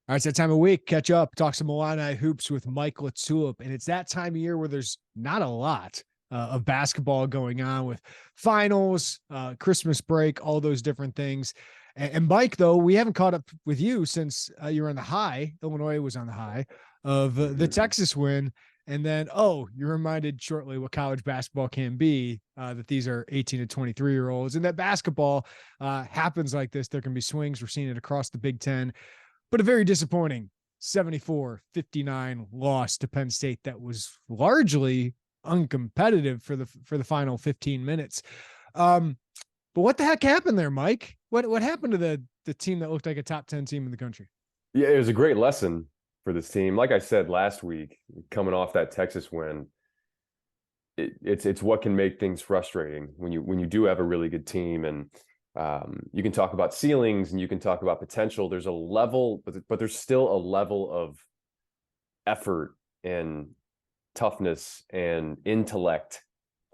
All right, it's that time of week. Catch up, talk some Illini hoops with Mike LaTulip. And it's that time of year where there's not a lot of basketball going on with finals, Christmas break, all those different things. And Mike, though, we haven't caught up with you since you were on the high. Illinois was on the high of the Texas win. And then, you're reminded shortly what college basketball can be, that these are 18 to 23-year-olds, and that basketball happens like this. There can be swings. We're seeing it across the Big Ten, but a very disappointing 74-59 loss to Penn State that was largely uncompetitive for the final 15 minutes. But what the heck happened there, Mike? What happened to the team that looked like a top 10 team in the country? Yeah, it was a great lesson for this team. Like I said last week, coming off that Texas win, it's what can make things frustrating when you do have a really good team. And you can talk about ceilings and you can talk about potential. There's a level, but there's still a level of effort and toughness and intellect,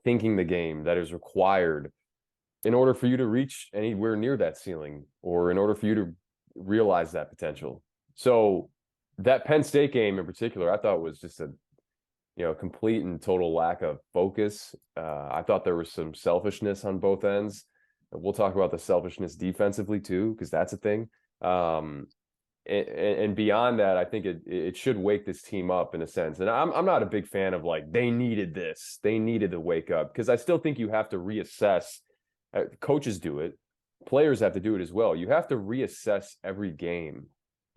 thinking the game, that is required in order for you to reach anywhere near that ceiling, or in order for you to realize that potential. So that Penn State game in particular, I thought was just a complete and total lack of focus. I thought there was some selfishness on both ends. We'll talk about the selfishness defensively too, because that's a thing. And beyond that, I think it should wake this team up in a sense. And I'm not a big fan of like, they needed this, they needed to wake up, because I still think you have to reassess. Coaches do it, players have to do it as well. You have to reassess every game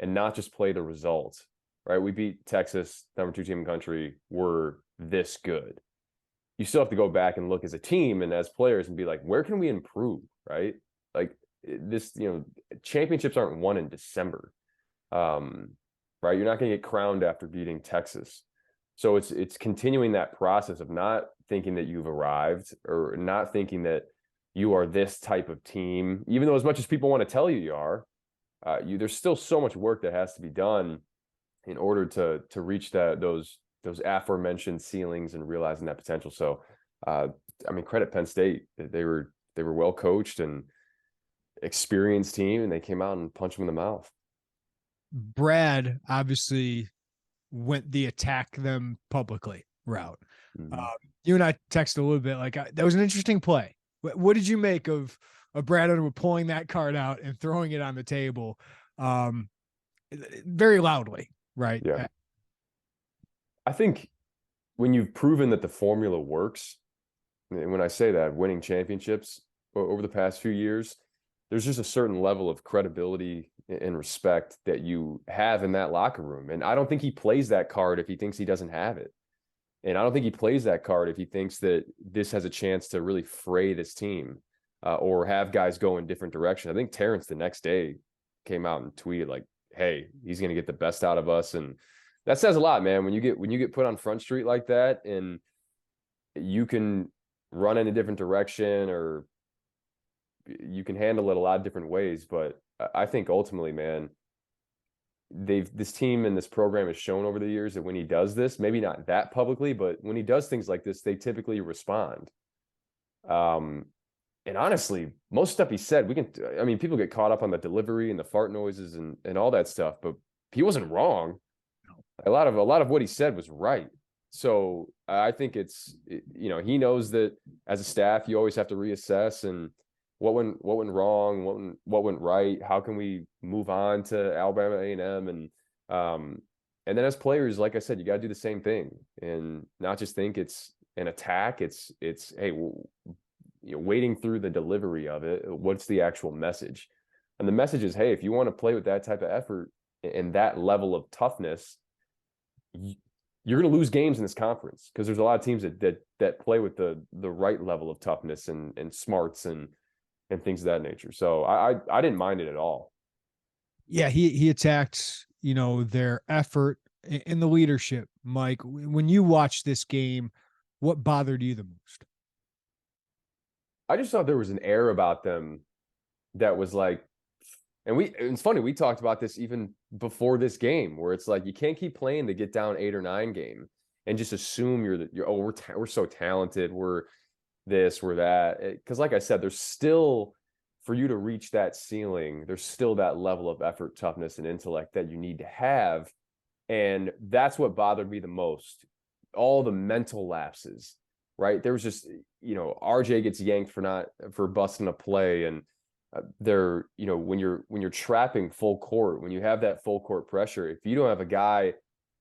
and not just play the results, right? We beat Texas, number 2 team in the country. We're this good. You still have to go back and look as a team and as players and be like, where can we improve, right? Like this, championships aren't won in December, right? You're not going to get crowned after beating Texas. So it's continuing that process of not thinking that you've arrived, or not thinking that you are this type of team, even though as much as people want to tell you you are, there's still so much work that has to be done in order to reach those aforementioned ceilings and realizing that potential. So, credit Penn State. They were well coached and experienced team, and they came out and punched them in the mouth. Brad obviously went the attack them publicly route. Mm-hmm. You and I texted a little bit, like, that was an interesting play. What did you make of Brad Underwood pulling that card out and throwing it on the table, very loudly, right? Yeah. I think when you've proven that the formula works, and when I say that, winning championships over the past few years, there's just a certain level of credibility and respect that you have in that locker room. And I don't think he plays that card if he thinks he doesn't have it. And I don't think he plays that card if he thinks that this has a chance to really fray this team, or have guys go in different directions. I think Terrence the next day came out and tweeted like, hey, he's going to get the best out of us. And that says a lot, man. When you get put on Front Street like that, and you can run in a different direction, or you can handle it a lot of different ways. But I think ultimately, man, this team and this program has shown over the years that when he does this, maybe not that publicly, but when he does things like this, they typically respond. And honestly, most stuff he said, people get caught up on the delivery and the fart noises and all that stuff, but he wasn't wrong. A lot of what he said was right. So I think he knows that as a staff, you always have to reassess and what went wrong, what went right. How can we move on to Alabama A&M? And then as players, like I said, you got to do the same thing and not just think it's an attack. It's hey, wading through the delivery of it. What's the actual message? And the message is, hey, if you want to play with that type of effort and that level of toughness, you're going to lose games in this conference, because there's a lot of teams that play with the right level of toughness and smarts and things of that nature. So I didn't mind it at all. Yeah, he attacked, their effort and the leadership. Mike, when you watch this game, what bothered you the most? I just thought there was an air about them that was like, and it's funny, we talked about this even before this game, where it's like, you can't keep playing the get down 8 or 9 game and just assume we're so talented, we're this, we're that. Because like I said, there's still for you to reach that ceiling, there's still that level of effort, toughness, and intellect that you need to have. And that's what bothered me the most. All the mental lapses, right? There was just, RJ gets yanked for busting a play. And when you're trapping full court, when you have that full court pressure, if you don't have a guy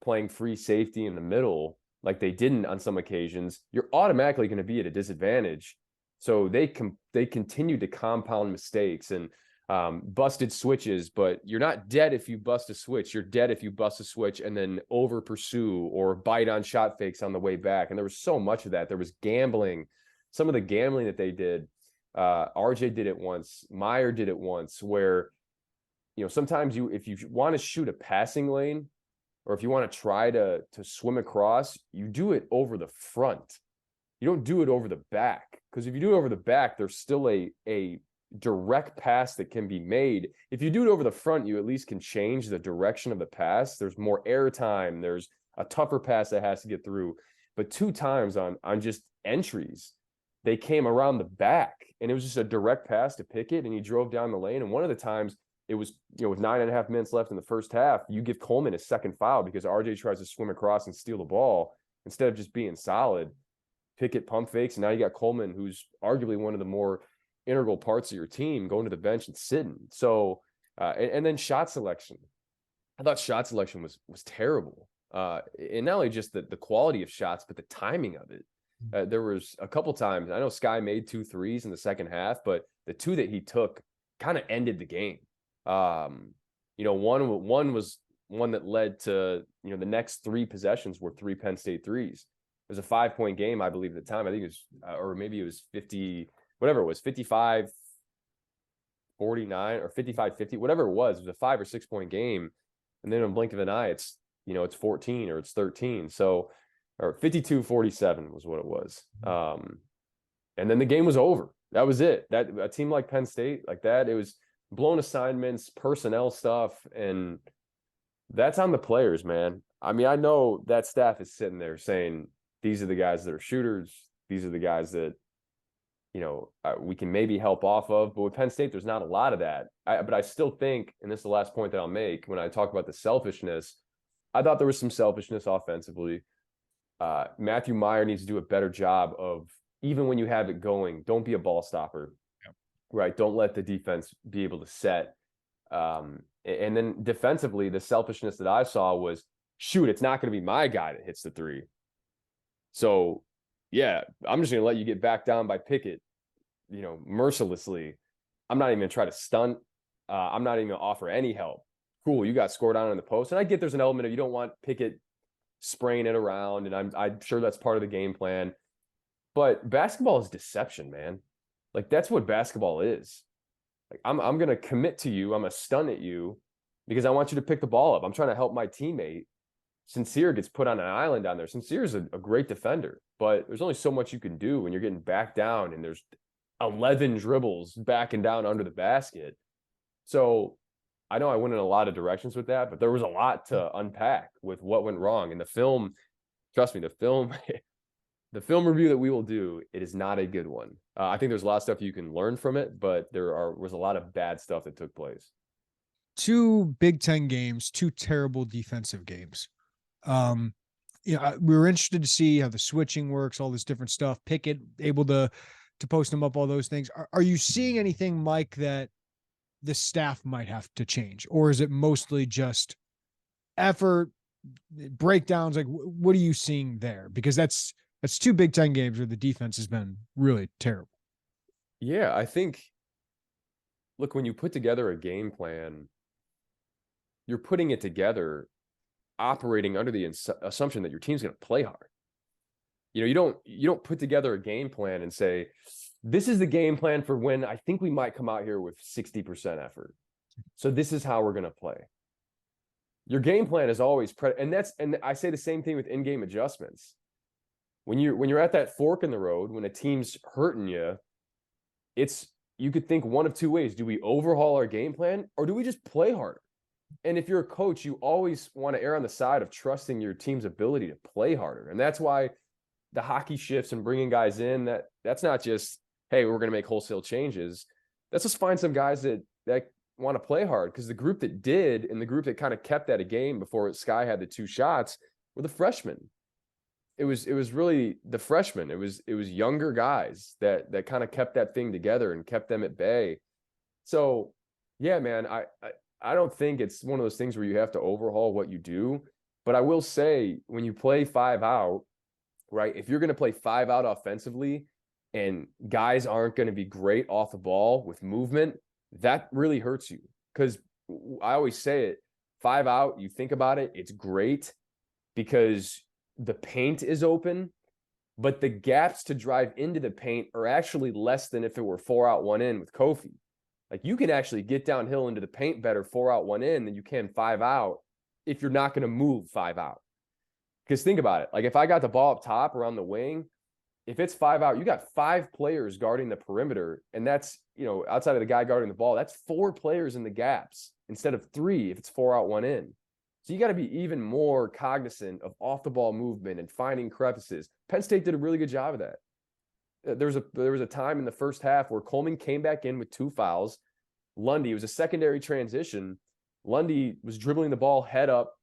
playing free safety in the middle, like they didn't on some occasions, you're automatically going to be at a disadvantage. So they continue to compound mistakes and busted switches, but you're not dead if you bust a switch. You're dead if you bust a switch and then over pursue or bite on shot fakes on the way back. And there was so much of that. There was gambling. Some of the gambling that they did, RJ did it once. Meyer did it once, where, sometimes if you want to shoot a passing lane, or if you want to try to swim across, you do it over the front. You don't do it over the back, because if you do it over the back, there's still a direct pass that can be made. If you do it over the front, you at least can change the direction of the pass. There's more air time. There's a tougher pass that has to get through. But 2 times on just entries, they came around the back, and it was just a direct pass to Pickett, and he drove down the lane. And one of the times, it was, with 9.5 minutes left in the first half, you give Coleman a second foul because RJ tries to swim across and steal the ball instead of just being solid. Pickett pump fakes, and now you got Coleman, who's arguably one of the more integral parts of your team, going to the bench and sitting. So, and then shot selection. I thought shot selection was terrible. And not only just the quality of shots, but the timing of it. There was a couple times, I know Sky made 2 threes in the second half, but the 2 that he took kind of ended the game. One was one that led to, the next 3 possessions were 3 Penn State threes. It was a 5-point game, I believe, at the time. I think it was, or maybe it was 50, whatever it was, 55-49 or 55-50, whatever it was. It was a 5 or 6 point game. And then in a blink of an eye, it's 14 or it's 13. So, or 52-47 was what it was. And then the game was over. That was it. That a team like Penn State, like that, it was blown assignments, personnel stuff, and that's on the players, man. I mean, I know that staff is sitting there saying, these are the guys that are shooters. These are the guys that, we can maybe help off of. But with Penn State, there's not a lot of that. But I still think, and this is the last point that I'll make, when I talk about the selfishness, I thought there was some selfishness offensively. Matthew Meyer needs to do a better job of, even when you have it going, don't be a ball stopper. Yep. Right? Don't let the defense be able to set. And then defensively, the selfishness that I saw was, shoot, it's not going to be my guy that hits the 3. So, yeah, I'm just going to let you get back down by Pickett, mercilessly. I'm not even going to try to stunt. I'm not even going to offer any help. Cool, you got scored on in the post. And I get there's an element of you don't want Pickett spraying it around, and I'm sure that's part of the game plan. But basketball is deception, man. Like, that's what basketball is. Like, I'm going to commit to you. I'm going to stun at you because I want you to pick the ball up. I'm trying to help my teammate. Sincere gets put on an island down there. Sincere is a great defender, but there's only so much you can do when you're getting back down and there's 11 dribbles backing down under the basket. So I know I went in a lot of directions with that, but there was a lot to unpack with what went wrong. And the film, trust me, the film review that we will do, it is not a good one. I think there's a lot of stuff you can learn from it, but was a lot of bad stuff that took place. 2 Big Ten games, 2 terrible defensive games. We were interested to see how the switching works, all this different stuff. Pickett able to post them up, all those things. Are you seeing anything, Mike, that the staff might have to change, or is it mostly just effort, breakdowns? Like, what are you seeing there? Because that's 2 Big Ten games where the defense has been really terrible. Yeah, I think, look, when you put together a game plan, you're putting it together operating under the assumption that your team's going to play hard. You don't put together a game plan and say, this is the game plan for when I think we might come out here with 60% effort. So this is how we're going to play. Your game plan is always and I say the same thing with in-game adjustments. When you're at that fork in the road, when a team's hurting you, you could think one of 2 ways. Do we overhaul our game plan, or do we just play harder? And if you're a coach, you always want to err on the side of trusting your team's ability to play harder. And that's why the hockey shifts and bringing guys in, that's not just, hey, we're going to make wholesale changes. let's just find some guys that want to play hard, because the group that did and the group that kind of kept at a game before Sky had the 2 shots were the freshmen. It was really the freshmen. It was younger guys that kind of kept that thing together and kept them at bay. So yeah, man, I don't think it's one of those things where you have to overhaul what you do. But I will say, when you play 5 out, right, if you're going to play 5 out offensively and guys aren't going to be great off the ball with movement, that really hurts you. Because I always say it, 5 out, you think about it, it's great because the paint is open, but the gaps to drive into the paint are actually less than if it were 4 out, 1 in with Kofi. Like, you can actually get downhill into the paint better 4 out, 1 in than you can 5 out if you're not going to move 5 out. Because think about it. Like, if I got the ball up top or on the wing, if it's 5 out, you got 5 players guarding the perimeter. And that's, outside of the guy guarding the ball, that's 4 players in the gaps instead of 3 if it's 4 out, 1 in. So you got to be even more cognizant of off the ball movement and finding crevices. Penn State did a really good job of that. There was a time in the first half where Coleman came back in with 2 fouls. Lundy, it was a secondary transition. Lundy was dribbling the ball head up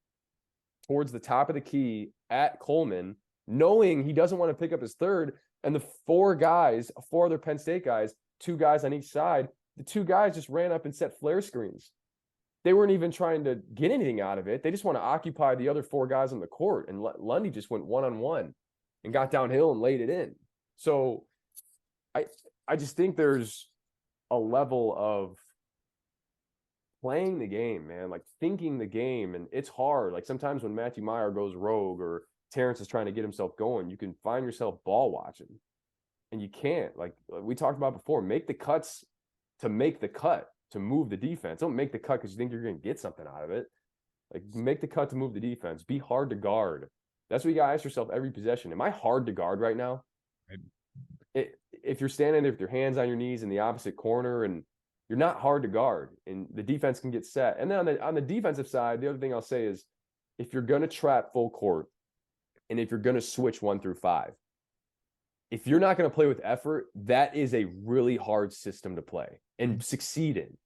towards the top of the key at Coleman, knowing he doesn't want to pick up his third. And the 4 other Penn State guys, 2 guys on each side, the 2 guys just ran up and set flare screens. They weren't even trying to get anything out of it. They just want to occupy the other 4 guys on the court. And Lundy just went one-on-one and got downhill and laid it in. So I just think there's a level of playing the game, man, like thinking the game. And it's hard. Like, sometimes when Matthew Meyer goes rogue or Terrence is trying to get himself going, you can find yourself ball watching, and you can't. Like we talked about before, make the cuts to make the cut, to move the defense. Don't make the cut because you think you're going to get something out of it. Like, make the cut to move the defense. Be hard to guard. That's what you got to ask yourself every possession. Am I hard to guard right now? If you're standing there with your hands on your knees in the opposite corner, and you're not hard to guard, and the defense can get set. And then on the defensive side, the other thing I'll say is, if you're going to trap full court, and if you're going to switch 1 through 5, if you're not going to play with effort, that is a really hard system to play and succeed in.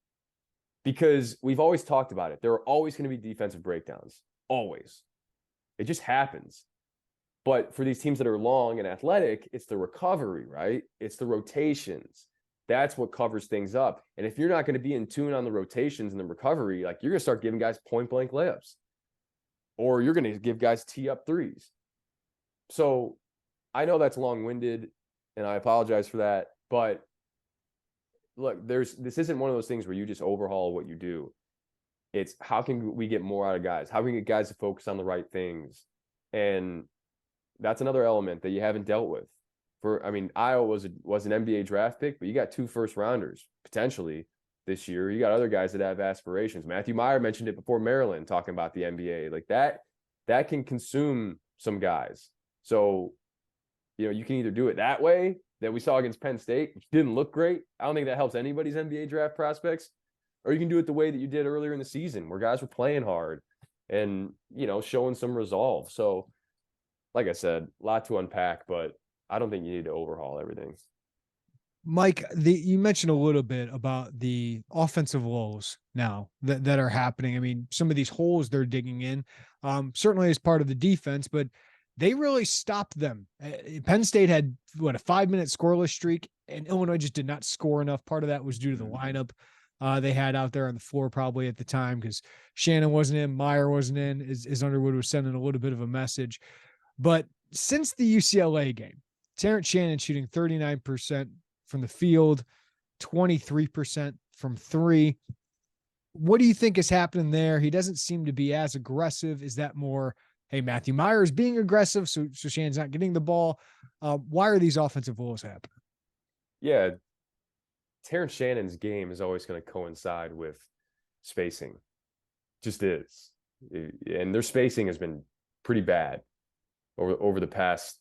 Because we've always talked about it. There are always going to be defensive breakdowns. Always. It just happens. But for these teams that are long and athletic, it's the recovery, right? It's the rotations. That's what covers things up. And if you're not going to be in tune on the rotations and the recovery, like, you're going to start giving guys point blank layups, or you're going to give guys tee up threes. So I know that's long-winded, and I apologize for that. But look, this isn't one of those things where you just overhaul what you do. It's how can we get more out of guys? How can we get guys to focus on the right things? And that's another element that you haven't dealt with. Iowa was an NBA draft pick, but you got 2 first-rounders potentially this year. You got other guys that have aspirations. Matthew Meyer mentioned it before Maryland, talking about the NBA. Like, that can consume some guys. So, you can either do it that way that we saw against Penn State, which didn't look great. I don't think that helps anybody's NBA draft prospects. Or you can do it the way that you did earlier in the season, where guys were playing hard and, showing some resolve. So, like I said, a lot to unpack, but I don't think you need to overhaul everything. Mike, you mentioned a little bit about the offensive lows now that are happening. I mean, some of these holes they're digging in, certainly as part of the defense, but they really stopped them. Penn State had a 5-minute scoreless streak, and Illinois just did not score enough. Part of that was due to the lineup they had out there on the floor probably at the time, because Shannon wasn't in, Meyer wasn't in, as Underwood was sending a little bit of a message. But since the UCLA game, Terrence Shannon shooting 39% from the field, 23% from 3. What do you think is happening there? He doesn't seem to be as aggressive. Is that more, hey, Matthew Meyer is being aggressive, so Shannon's not getting the ball? Why are these offensive woes happening? Yeah, Terrence Shannon's game is always going to coincide with spacing. Just is. And their spacing has been pretty bad over the past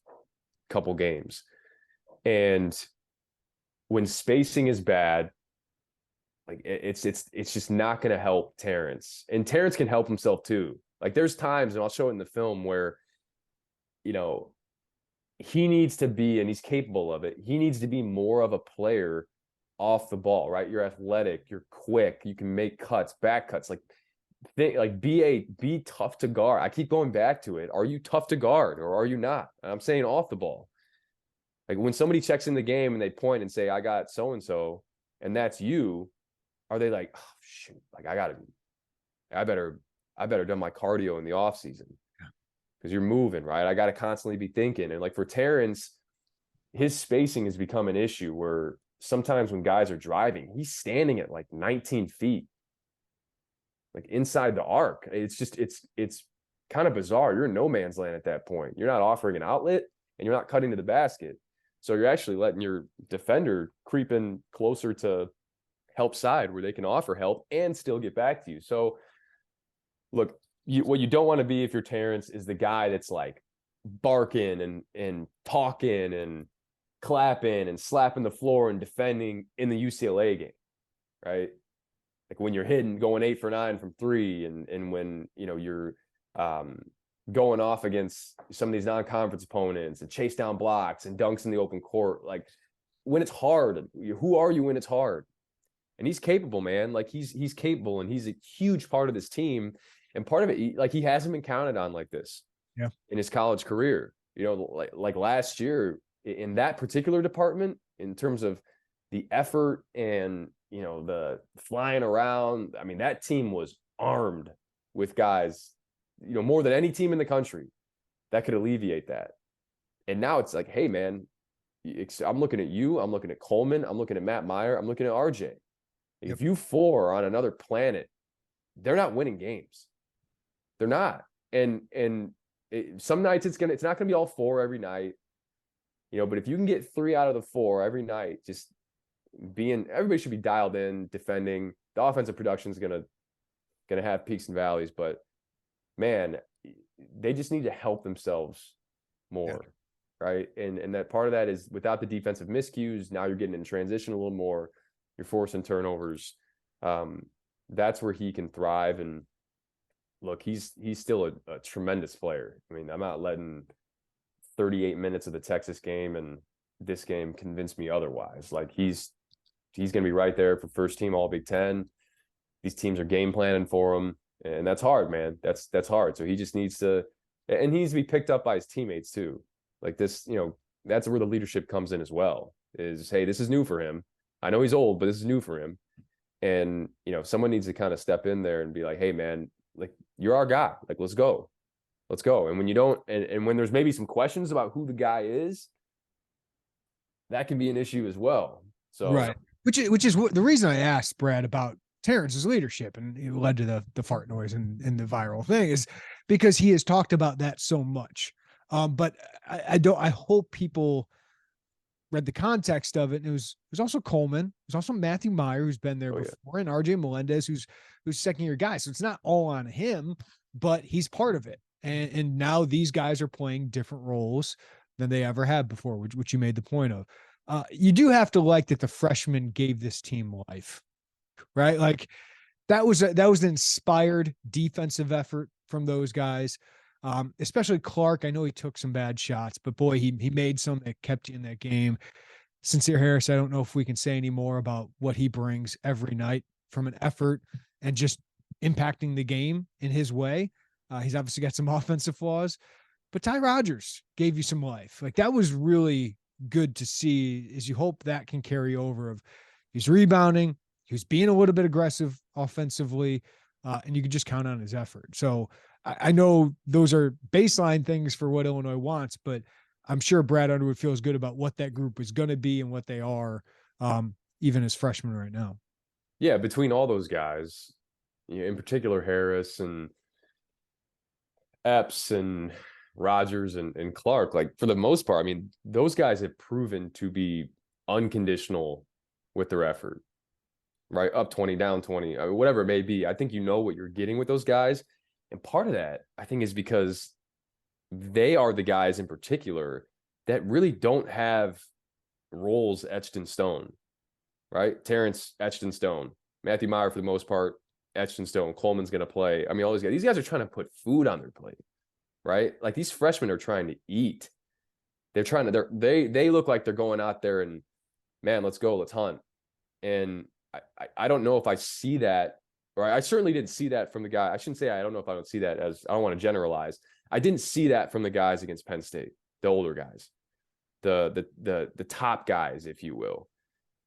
couple games. And when spacing is bad, like, it's just not going to help Terrence. And Terrence can help himself too. Like, there's times, and I'll show it in the film, where, he needs to be, and he's capable of it, he needs to be more of a player off the ball, right? You're athletic, you're quick, you can make cuts, back cuts, be tough to guard. I keep going back to it. Are you tough to guard or are you not? I'm saying off the ball. Like when somebody checks in the game and they point and say, I got so-and-so, and that's you, are they like, oh shoot, like I better done my cardio in the off season because you're moving, right? I got to constantly be thinking. And like for Terrence, his spacing has become an issue where sometimes when guys are driving, he's standing at like 19 feet, like inside the arc. It's just, it's kind of bizarre. You're in no man's land at that point. You're not offering an outlet and you're not cutting to the basket. So you're actually letting your defender creep in closer to help side where they can offer help and still get back to you. So look, what you don't want to be if you're Terrence is the guy that's like barking and talking and clapping and slapping the floor and defending in the UCLA game, right? Like when you're hitting, going 8 for 9 from 3, and when you're going off against some of these non-conference opponents and chase down blocks and dunks in the open court. Like when it's hard, who are you when it's hard? And he's capable, man. Like he's capable, and he's a huge part of this team. And part of it, like he hasn't been counted on like this in his college career. Like last year in that particular department, in terms of the effort and the flying around. I mean, that team was armed with guys, more than any team in the country that could alleviate that. And now it's like, hey, man, I'm looking at you. I'm looking at Coleman. I'm looking at Matt Meyer. I'm looking at RJ. If you four are on another planet, they're not winning games. They're not. And some nights it's not gonna be all 4 every night, but if you can get 3 out of the 4 every night, just everybody should be dialed in defending. The offensive production is gonna have peaks and valleys, but man, they just need to help themselves more, right? And that part of that is without the defensive miscues. Now you're getting in transition a little more. You're forcing turnovers. That's where he can thrive. And look, he's still a tremendous player. I mean, I'm not letting 38 minutes of the Texas game and this game convince me otherwise. Like he's going to be right there for first team All Big Ten. These teams are game planning for him, and that's hard, man. That's hard. So he just needs to, and he needs to be picked up by his teammates too. Like this, that's where the leadership comes in as well. Is, hey, this is new for him. I know he's old, but this is new for him. And someone needs to kind of step in there and be like, hey, man, like you're our guy. Like let's go. And when you don't, and when there's maybe some questions about who the guy is, that can be an issue as well. So right, which is what the reason I asked Brad about Terrence's leadership, and it led to the fart noise and the viral thing, is because he has talked about that so much. But I hope people read the context of it. And it was also Coleman. It was also Matthew Meyer, who's been there before, and RJ Melendez, who's second year guy. So it's not all on him, but he's part of it. And now these guys are playing different roles than they ever had before, which you made the point of. You do have to like that the freshmen gave this team life, right? Like that was an inspired defensive effort from those guys. Especially Clark. I know he took some bad shots, but boy, he made some that kept you in that game. Sincere Harris, I don't know if we can say any more about what he brings every night from an effort and just impacting the game in his way. He's obviously got some offensive flaws, but Ty Rodgers gave you some life. Like that was really good to see, as you hope that can carry over. Of he's rebounding, he was being a little bit aggressive offensively, and you could just count on his effort. So I know those are baseline things for what Illinois wants, but I'm sure Brad Underwood feels good about what that group is going to be and what they are, even as freshmen right now. Yeah, between all those guys, in particular Harris and Epps and Rodgers and Clark, like for the most part, I mean, those guys have proven to be unconditional with their effort, right? Up 20, down 20, whatever it may be. I think what you're getting with those guys. And part of that, I think, is because they are the guys in particular that really don't have roles etched in stone, right? Terrence etched in stone. Matthew Meyer, for the most part, etched in stone. Coleman's going to play. I mean, all these guys are trying to put food on their plate, right? Like these freshmen are trying to eat. They're trying to, they look like they're going out there and, man, let's go, let's hunt. And I don't know if I see that, or I certainly didn't see that from the guy. I shouldn't say I don't know if I don't see that, as I don't want to generalize. I didn't see that from the guys against Penn State, the older guys, the top guys, if you will.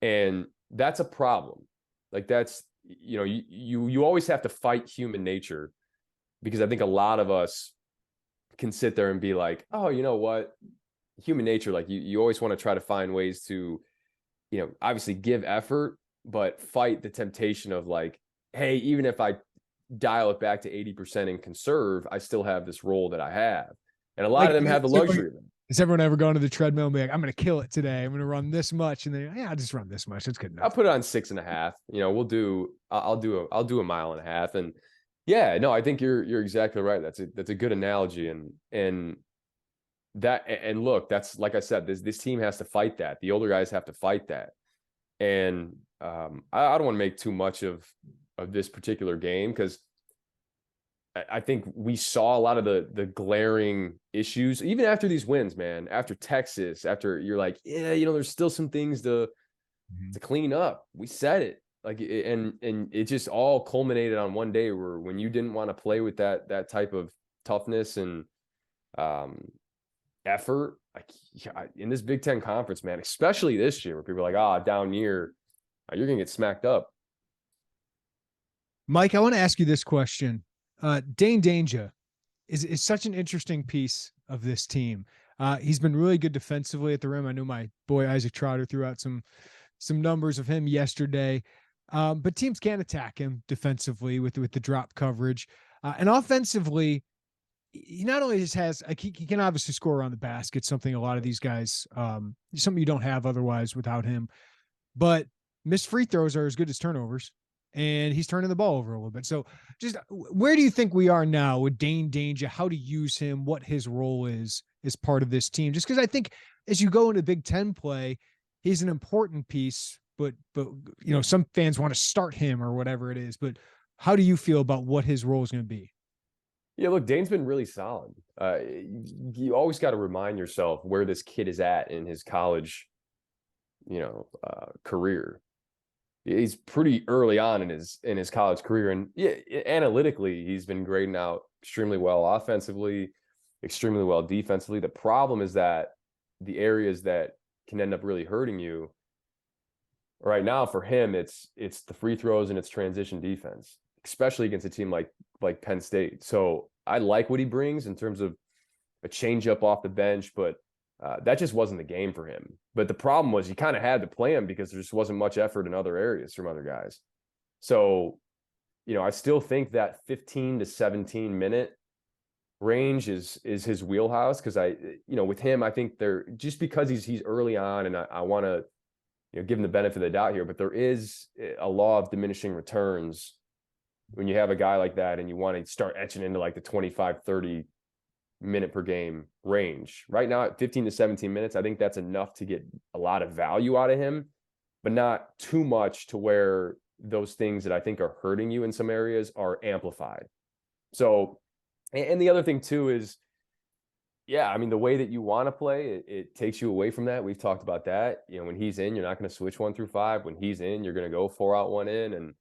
And that's a problem. Like that's, you always have to fight human nature, because I think a lot of us can sit there and be like, oh, you know what? Human nature, like you always want to try to find ways to, obviously give effort, but fight the temptation of like, hey, even if I dial it back to 80% and conserve, I still have this role that I have. And a lot of them have the luxury of it. Has everyone ever gone to the treadmill and be like, I'm going to kill it today. I'm going to run this much. And then, yeah, I'll just run this much. That's good enough. I'll put it on 6.5. I'll do a 1.5 miles. And yeah, no, I think you're exactly right. That's a good analogy. And look, that's, like I said, this team has to fight that. The older guys have to fight that. And I don't want to make too much of this particular game, because I think we saw a lot of the glaring issues, even after these wins, man, after Texas, after you're like, yeah, there's still some things to clean up. We said it, like, and it just all culminated on one day where, when you didn't want to play with that type of toughness and effort, like in this Big Ten conference, man, especially this year, where people are like, down year, you're going to get smacked up. Mike, I want to ask you this question. Dane Danger is such an interesting piece of this team. He's been really good defensively at the rim. I know my boy Isaac Trotter threw out some numbers of him yesterday, but teams can attack him defensively with the drop coverage, and offensively, he not only has he can obviously score around the basket, something a lot of these guys, something you don't have otherwise without him, but missed free throws are as good as turnovers. And he's turning the ball over a little bit. So just where do you think we are now with Dane Danger, how to use him, what his role is as part of this team? Just because I think as you go into Big Ten play, he's an important piece, but some fans want to start him or whatever it is. But how do you feel about what his role is going to be? Yeah, look, Dane's been really solid. You always got to remind yourself where this kid is at in his college, career. He's pretty early on in his college career, and yeah, analytically, he's been grading out extremely well offensively, extremely well defensively. The problem is that the areas that can end up really hurting you right now for him, it's the free throws and it's transition defense, especially against a team like Penn State. So I like what he brings in terms of a change up off the bench, but that just wasn't the game for him. But the problem was, you kind of had to play him because there just wasn't much effort in other areas from other guys. So, I still think that 15 to 17 minute range is his wheelhouse. Cause with him, I think just because he's early on, and I want to, give him the benefit of the doubt here, but there is a law of diminishing returns when you have a guy like that and you want to start etching into like the 25, 30 minute per game range. Right now at 15 to 17 minutes, I think that's enough to get a lot of value out of him, but not too much to where those things that I think are hurting you in some areas are amplified. So, and the other thing too is, yeah, I mean, the way that you want to play, it takes you away from that. We've talked about that. When he's in, you're not going to switch 1 through 5. When he's in, you're going to go 4 out, 1 in.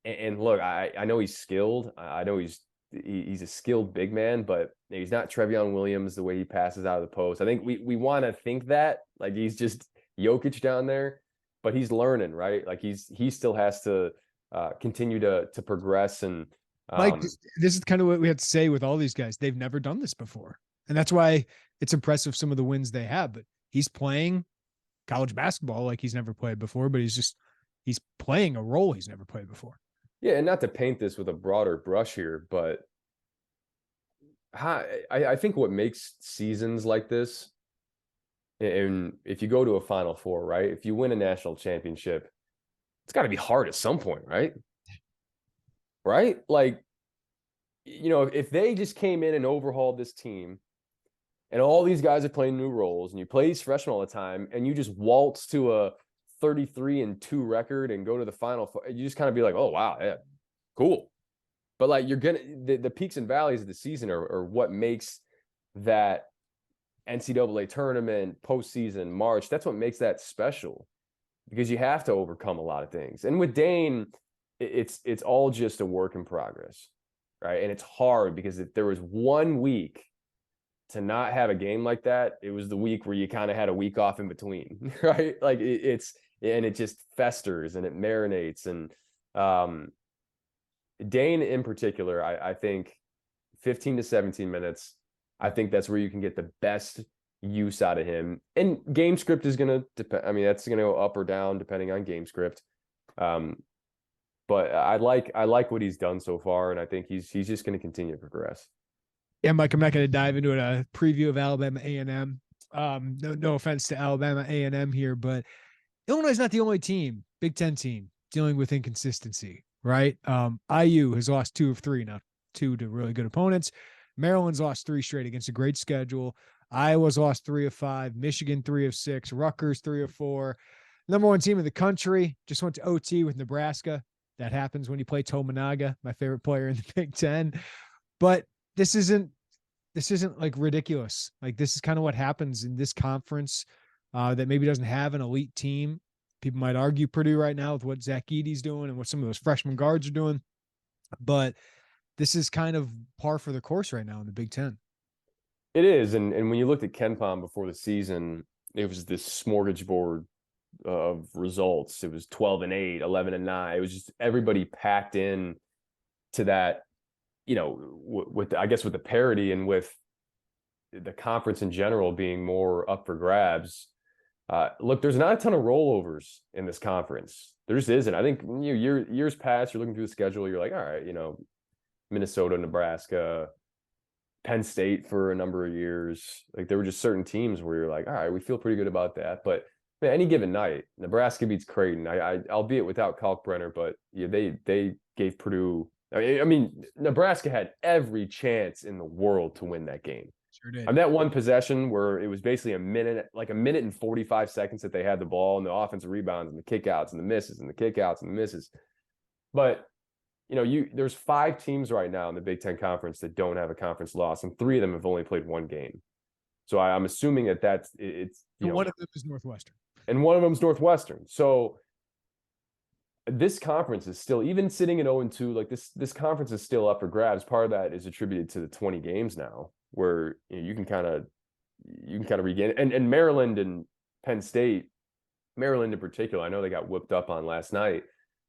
And look, I know he's skilled. I know he's a skilled big man, but he's not Trevion Williams the way he passes out of the post. I think we want to think that like he's just Jokic down there, but he's learning, right? Like he still has to continue to progress. And Mike, this is kind of what we have to say with all these guys. They've never done this before, and that's why it's impressive some of the wins they have. But he's playing college basketball like he's never played before, but he's playing a role he's never played before. Yeah, and not to paint this with a broader brush here, but I think what makes seasons like this, and if you go to a Final Four, right? If you win a national championship, it's got to be hard at some point, right? Right? Like, if they just came in and overhauled this team, and all these guys are playing new roles, and you play these freshmen all the time, and you just waltz to a 33-2 record and go to the Final Four, you just kind of be like, oh wow, yeah, cool. But like, you're gonna the peaks and valleys of the season are what makes that NCAA tournament, postseason, March. That's what makes that special. because you have to overcome a lot of things. And with Dane, it's all just a work in progress, right? And it's hard because if there was 1 week to not have a game like that, it was the week where you kind of had a week off in between, right? Like and it just festers and it marinates. And Dane in particular, I think 15 to 17 minutes, I think that's where you can get the best use out of him. And game script is going to depend. I mean, that's going to go up or down depending on game script. But I like what he's done so far, and I think he's just going to continue to progress. Yeah, Mike, I'm not going to dive into a preview of Alabama A&M. No offense to Alabama A&M here, but Illinois is not the only team, Big Ten team, dealing with inconsistency, right? IU has lost 2 of 3 now, 2 to really good opponents. Maryland's lost 3 straight against a great schedule. Iowa's lost 3 of 5. Michigan 3 of 6. Rutgers 3 of 4. Number 1 team in the country just went to OT with Nebraska. That happens when you play Tominaga, my favorite player in the Big Ten. But this isn't like ridiculous. Like, this is kind of what happens in this conference that maybe doesn't have an elite team. People might argue Purdue right now with what Zach Edey's doing and what some of those freshman guards are doing. But this is kind of par for the course right now in the Big Ten. It is. And when you looked at KenPom before the season, it was this smorgasbord of results. It was 12-8, 11-9. It was just everybody packed in to that, you know, with the parity and with the conference in general being more up for grabs. Look, there's not a ton of rollovers in this conference. There just isn't. I think years past, you're looking through the schedule, you're like, all right, you know, Minnesota, Nebraska, Penn State for a number of years. Like, there were just certain teams where you're like, all right, we feel pretty good about that. But man, any given night, Nebraska beats Creighton. Albeit without Kalkbrenner, but yeah, they gave Purdue. I mean, Nebraska had every chance in the world to win that game. Sure did. On that one possession where it was basically a minute and 45 seconds that they had the ball, and the offensive rebounds and the kickouts and the misses and the kickouts and the misses. But you know, there's 5 teams right now in the Big Ten Conference that don't have a conference loss, and 3 of them have only played 1 game. So I'm assuming it's one of them is Northwestern. And one of them is Northwestern. So this conference is still, even sitting at 0-2, like this conference is still up for grabs. Part of that is attributed to the 20 games now, where you can kind of regain. And Maryland and Penn State, Maryland in particular, I know they got whipped up on last night,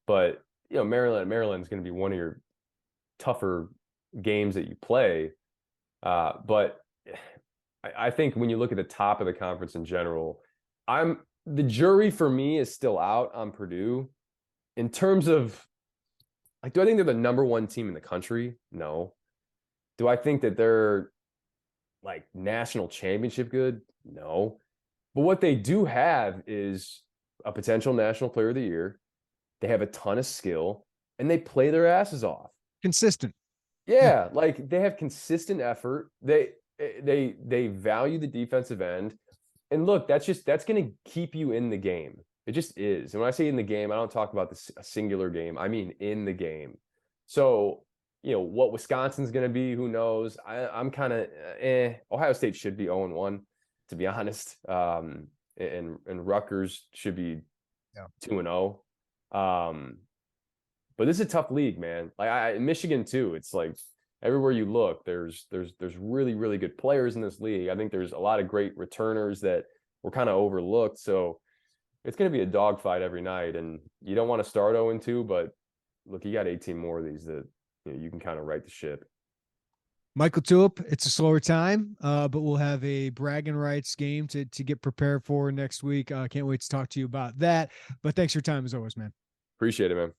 but you know, Maryland's going to be one of your tougher games that you play. But I think when you look at the top of the conference in general, the jury for me is still out on Purdue in terms of, like, do I think they're the number 1 team in the country? No. Do I think that they're like national championship good? No. But what they do have is a potential national player of the year. They have a ton of skill and they play their asses off. Consistent. Yeah. Like, they have consistent effort. They value the defensive end. And look, that's going to keep you in the game. It just is. And when I say in the game, I don't talk about a singular game. I mean in the game. So, you know, what Wisconsin's going to be, who knows? I'm kind of Ohio State should be 0-1, to be honest. And Rutgers should be 2-0. But this is a tough league, man. Like, Michigan too. It's like everywhere you look, there's really, really good players in this league. I think there's a lot of great returners that were kind of overlooked. So it's going to be a dogfight every night, and you don't want to start 0-2, but look, you got 18 more of these that you can kind of right the ship. Mike LaTulip, it's a slower time, but we'll have a bragging rights game to get prepared for next week. Can't wait to talk to you about that. But thanks for your time as always, man. Appreciate it, man.